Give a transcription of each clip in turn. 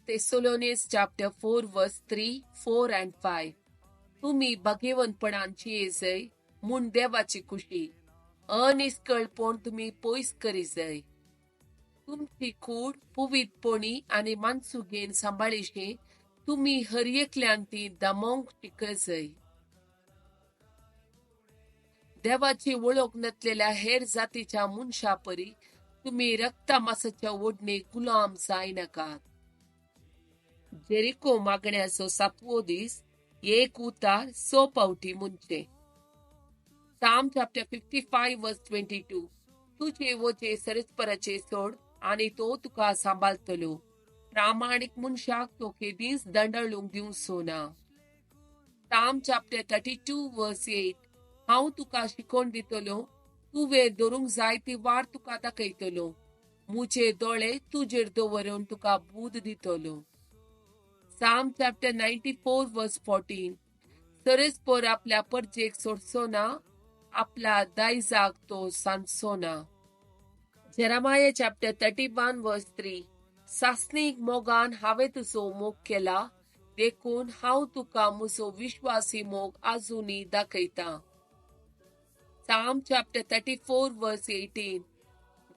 Thessalonians chapter 4 verse 3, 4 and 5. तुम्ही भाग्यवंतपणांची येजय म्हूण देवाची खुशी अनिस्कळपण तुम्ही पयस करी जाय. तुमची कूड पुवितपणी आनी मानसुगेन सांबाळीशे तुम्ही हर एकल्यान ती दमोंक शिकय जाय. देवाची वळख नसलेल्या हेर जातीच्या मनशा परी तुम्ही रक्ता मासाच्या ओढणेक गुलाम जाय नाकात. जेरिको मागण्याचो 7वो दीस एक उतार 6 पावटी मुंचे. Psalm chapter 55 verse 22. तुझे वचे सरस्पराचे सोड आणि तो तुका सांभाळतलो. प्रामाणिक मनशाक तो केदीस दंडळूंक दिवचो ना. Psalm chapter 32 verse 8. हांव तुका शिकोण दितलो, तुवें धरूंक जाय ती वाट तुका दाखयतलो. मुझे दोळे तुजेर दवरून तुका बूद दितलो. Psalm chapter 94 verse 14. सरस्पर आपल्या परजेक सोडचो ना, आपल्या दायजाक तो सांडचो ना. Jeremiah chapter 31 verse 3. सासणीक मोगान हांवें तुजो मोग केला, देखून हांव तुका म्हजो विश्वासी मोग आजुनी दाखयता. Psalm chapter 34 verse 18.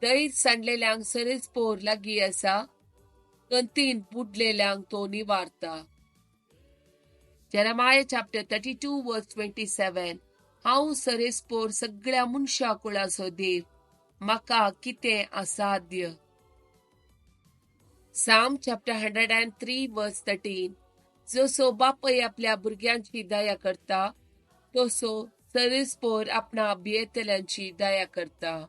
दैर सांडलेल्यांक सरस्पोर लागीं आसा, गंतीन बुडलेल्यांक तो निवारता. Jeremiah chapter 32 verse 27. हांव सरस्पोर सगळ्या मनशा कुळाचो देव, म्हाका कितें असाध्य. Psalm chapter 103 verse 13. जसो बापय आपल्या भुरग्यांची दया करता, तसो सरस्पोर आपणा भियेतल्यांची दया करता.